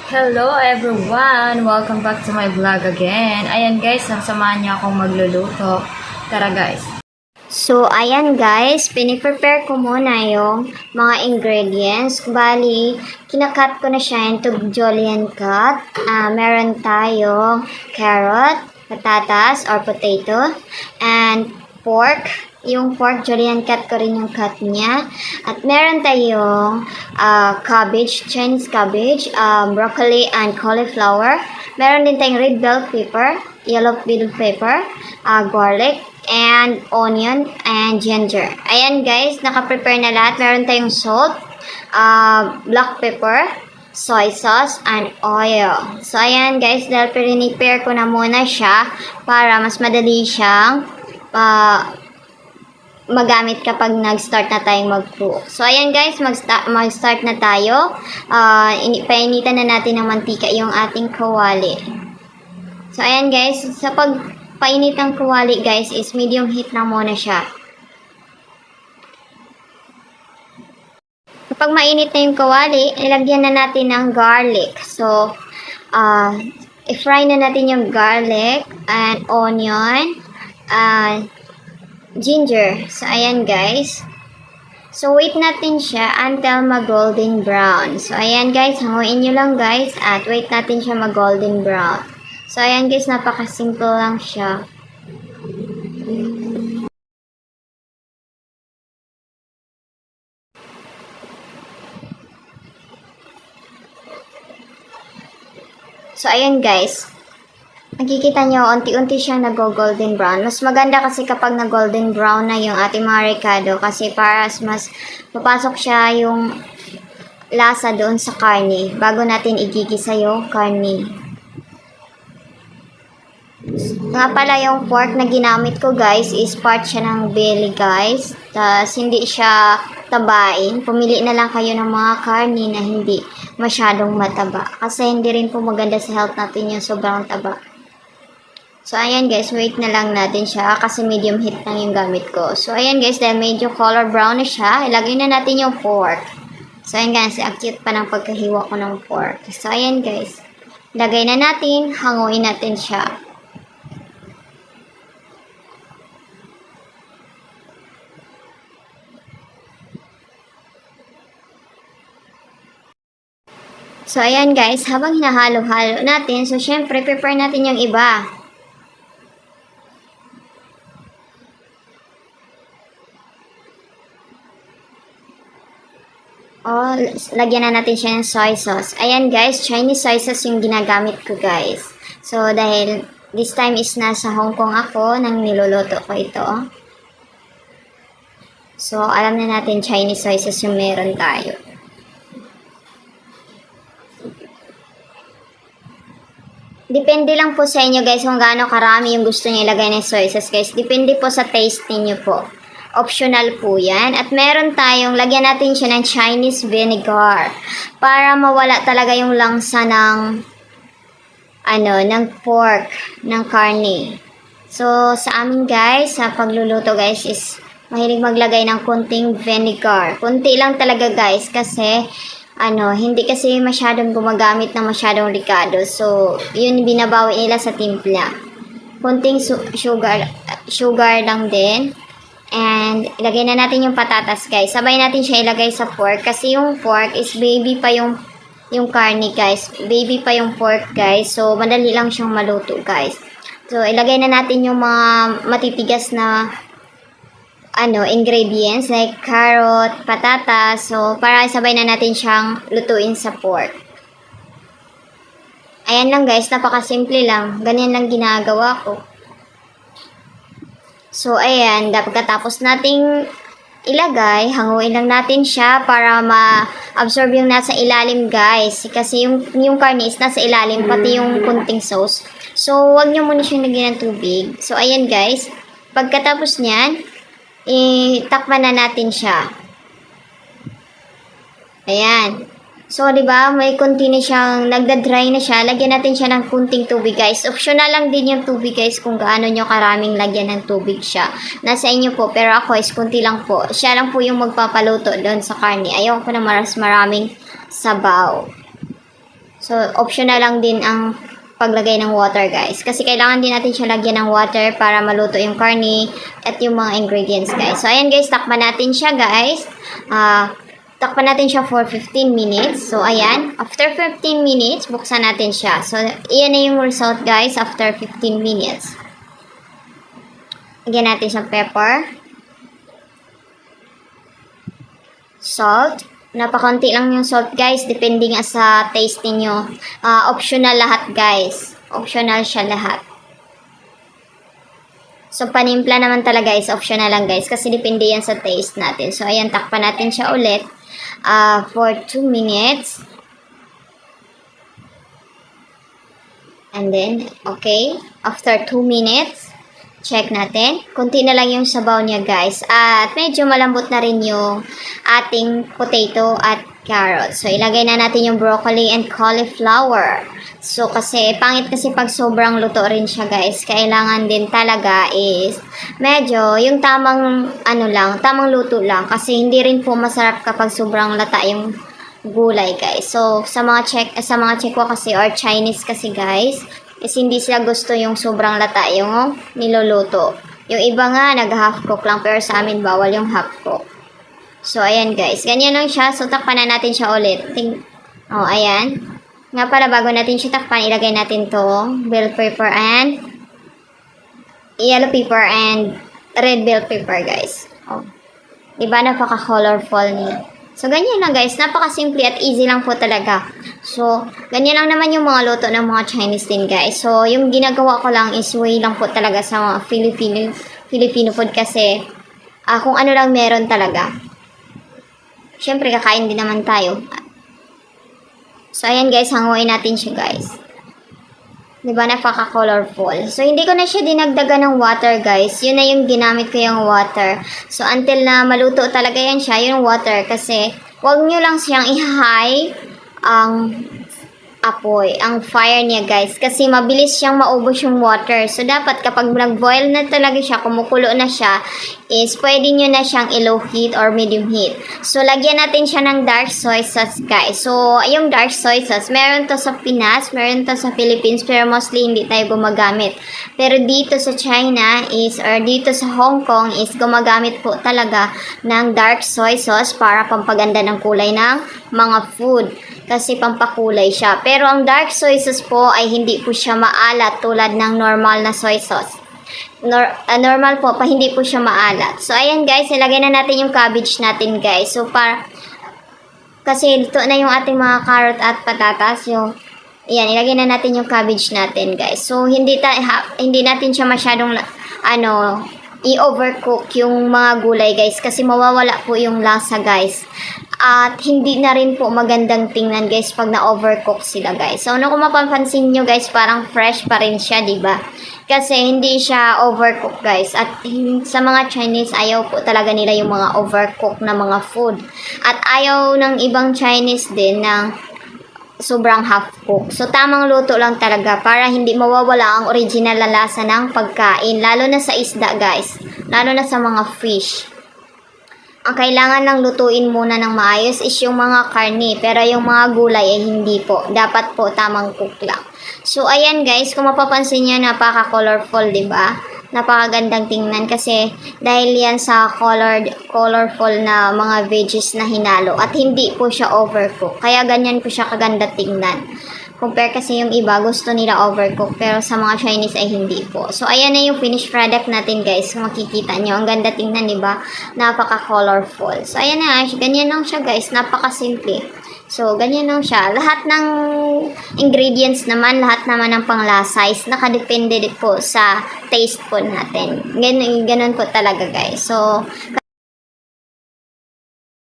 Hello everyone! Welcome back to my vlog again. Ayan guys, samahan niyo akong magluluto. Tara guys. So, ayan guys, piniprepare ko muna yung mga ingredients. Bali, kinakat ko na siya into julienne cut. Meron tayong carrot, patatas or potato, and pork. Yung pork, julienne cut ko rin yung cut niya. At meron tayong cabbage, Chinese cabbage, broccoli and cauliflower. Meron din tayong red bell pepper, yellow bell pepper, garlic, and onion and ginger. Ayan guys, naka-prepare na lahat. Meron tayong salt, black pepper, soy sauce, and oil. So ayan guys, dahil prepare ko na muna siya para mas madali siyang magamit kapag nag-start na tayong mag-cook. So ayan guys, mag-start na tayo. Painitan na natin ng mantika yung ating kawali. So ayan guys, sa pagpainit ng kawali guys is medium heat na muna siya. Kapag mainit na yung kawali, ilagyan na natin ng garlic. So, i-fry na natin yung garlic and onion and ginger. So, ayan guys. So, wait natin siya until mag-golden brown. So, ayan guys, hanguin nyo lang guys at wait natin siya mag-golden brown. So, ayan guys, napaka-simple lang siya. So, ayan guys. Nakikita nyo, unti-unti siyang nag-golden brown. Mas maganda kasi kapag nag-golden brown na yung ating mga ricado kasi para mas papasok siya yung lasa doon sa karne bago natin igigisa yung karne. Nga pala yung pork na ginamit ko guys is part siya ng belly guys. Tas hindi siya tabain. Pumili na lang kayo ng mga karne na hindi masyadong mataba. Kasi hindi rin po maganda sa health natin yung sobrang taba. So, ayan guys, wait na lang natin siya kasi medium heat lang yung gamit ko. So, ayan guys, dahil medyo color brown na siya, ilagay na natin yung pork. So, ayan guys, ang cute pa ng pagkahiwa ko ng pork. So, ayan guys, ilagay na natin, hanguin natin siya. So, ayan guys, habang hinahalo-halo natin, so syempre, prepare natin yung iba. Lagyan na natin siya ng soy sauce. Ayan guys, Chinese soy sauce yung ginagamit ko guys. So, dahil this time is nasa Hong Kong ako, nang niluluto ko ito. So, alam na natin Chinese soy sauce yung meron tayo. Depende lang po sa inyo guys kung gaano karami yung gusto niyo ilagay ng soy sauce guys. Depende po sa taste niyo po. Optional po yan. At meron tayong, lagyan natin siya ng Chinese vinegar. Para mawala talaga yung langsa ng, ng pork, ng karne. So, sa amin guys, sa pagluluto guys is, mahilig maglagay ng konting vinegar. Kunti lang talaga guys, kasi, hindi kasi masyadong gumagamit ng masyadong ricado. So, yun binabawi nila sa timpla. Kunting sugar lang din. And, ilagay na natin yung patatas, guys. Sabay natin siya ilagay sa pork. Kasi yung pork is baby pa yung karne, guys. Baby pa yung pork, guys. So, madali lang siyang maluto, guys. So, ilagay na natin yung mga matitigas na, ingredients. Like carrot, patatas. So, para sabay na natin siyang lutuin sa pork. Ayan lang, guys. Napakasimple lang. Ganyan lang ginagawa ko. So, ayan, pagkatapos nating ilagay, hanguin lang natin siya para ma-absorb yung nasa ilalim, guys. Kasi yung karne is nasa ilalim, pati yung kunting sauce. So, wag nyo muna siyang lagyan ng tubig. So, ayan, guys. Pagkatapos niyan, itakpan na natin siya. Ayan. So, di ba, may konti na siyang, nagda-dry na siya. Lagyan natin siya ng kunting tubig, guys. Optional lang din yung tubig, guys, kung gaano nyo karaming lagyan ng tubig siya. Nasa inyo po, pero ako is kunti lang po. Siya lang po yung magpapaluto doon sa karne. Ayaw ko na maraming sabaw. So, optional lang din ang paglagay ng water, guys. Kasi kailangan din natin siya lagyan ng water para maluto yung karne at yung mga ingredients, guys. So, ayan guys, takpan natin siya, guys. Takpan natin siya for 15 minutes. So, ayan. After 15 minutes, buksan natin siya. So, iyan na yung result, guys, after 15 minutes. Lagyan natin siyang pepper. Salt. Napakonti lang yung salt, guys. Depende nga sa taste niyo. Optional lahat, guys. Optional siya lahat. So, panimpla naman talaga is optional lang, guys. Kasi depende yan sa taste natin. So, ayan. Takpan natin siya ulit. For 2 minutes. And then, okay. After 2 minutes, check natin. Kunti na lang yung sabaw niya, guys. At medyo malambot na rin yung ating potato at carrot. So, ilagay na natin yung broccoli and cauliflower. So, kasi pangit kasi pag sobrang luto rin siya, guys. Kailangan din talaga is medyo yung tamang tamang luto lang. Kasi hindi rin po masarap kapag sobrang lata yung gulay, guys. So, sa mga check ko kasi or Chinese kasi, guys, is hindi sila gusto yung sobrang lata yung niluluto. Yung iba nga, nag-half cook lang, pero sa amin, bawal yung half cook. So, ayan guys. Ganyan lang siya. So, takpan na natin siya ulit. Ayan. Nga pala, bago natin siya takpan, ilagay natin to bell pepper and yellow pepper and red bell pepper, guys. Diba, napaka-colorful niya. So, ganyan lang guys. Napaka-simple at easy lang po talaga. So, ganyan lang naman yung mga luto ng mga Chinese din, guys. So, yung ginagawa ko lang is way lang po talaga sa mga Filipino food kasi kung ano lang meron talaga. Siyempre, kakain din naman tayo. So, ayan guys. Hanguin natin siya, guys. Diba, napaka-colorful. So, hindi ko na siya dinagdagan ng water, guys. Yun na yung ginamit ko yung water. So, until na maluto talaga yan siya, yung water. Kasi, wag nyo lang siyang i-high ang apoy, ang fire niya, guys. Kasi, mabilis siyang maubos yung water. So, dapat kapag nag-boil na talaga siya, kumukulo na siya, is pwede nyo na siyang i-low heat or medium heat. So, lagyan natin siya ng dark soy sauce, guys. So, yung dark soy sauce, meron to sa Pinas, meron to sa Philippines, pero mostly hindi tayo gumagamit. Pero dito sa China is, or dito sa Hong Kong is, gumagamit po talaga ng dark soy sauce para pampaganda ng kulay ng mga food. Kasi pampakulay siya. Pero ang dark soy sauce po ay hindi po siya maalat tulad ng normal na soy sauce. Normal po, hindi po siya maalat. So, ayan guys, ilagay na natin yung cabbage natin, guys. So, kasi ito na yung ating mga carrot at patatas. Ayan, ilagay na natin yung cabbage natin, guys. So, hindi natin siya masyadong, i-overcook yung mga gulay, guys. Kasi mawawala po yung lasa, guys. At hindi na rin po magandang tingnan, guys, pag na-overcook sila, guys. So, kung mapapansin nyo, guys, parang fresh pa rin siya, diba? Kasi hindi siya overcook, guys. At sa mga Chinese, ayaw po talaga nila yung mga overcook na mga food. At ayaw ng ibang Chinese din ng sobrang half-cook. So, tamang luto lang talaga para hindi mawawala ang original na lasa ng pagkain. Lalo na sa isda, guys. Lalo na sa mga fish. Ang kailangan lang lutuin muna ng maayos is yung mga karne. Pero yung mga gulay ay hindi po. Dapat po tamang cook lang. So, ayan guys. Kung mapapansin nyo, napaka-colorful, diba? Napakagandang tingnan kasi dahil yan sa colorful na mga veggies na hinalo. At hindi po siya overcook. Kaya ganyan po siya kaganda tingnan. Compare kasi yung iba, gusto nila overcook. Pero sa mga Chinese ay hindi po. So, ayan na yung finished product natin, guys. Kung makikita nyo, ang ganda tingnan, diba? Napaka-colorful. So, ayan na. Ganyan lang siya, guys. Napaka-simple. So, ganyan lang siya. Lahat ng ingredients naman, lahat naman ng panglasa is nakadepende po sa taste po natin. Ganun po talaga, guys. So,